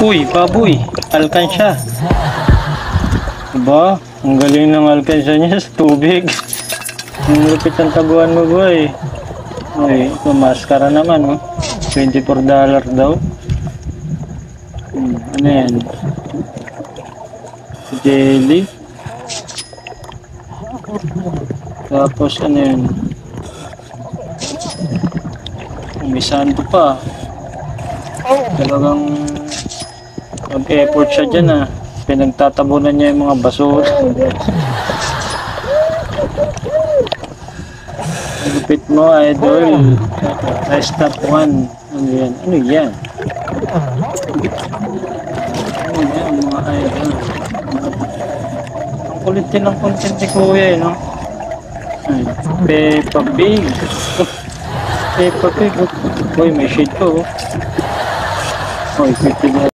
Uy, baboy. Alkansya. Diba? Ang galing ng alkansya niya sa tubig. Ang lupit ang taguan mo, boy. Uy, ito maskara naman, oh. $24 daw. Ano yan? Jelly. Tapos ano yan? May santo pa. Talagang mag-effort siya dyan, ah. Pinagtatabunan niya yung mga basura. Lupit mo, idol. Stop 1. Ano yan? Ano yan? Ano yan, mga idol? Ang kulit din ang content ni Kuya, eh, no? Ay, Peppa Pig. Peppa Pig. Uy, may shade ko. Uy, 50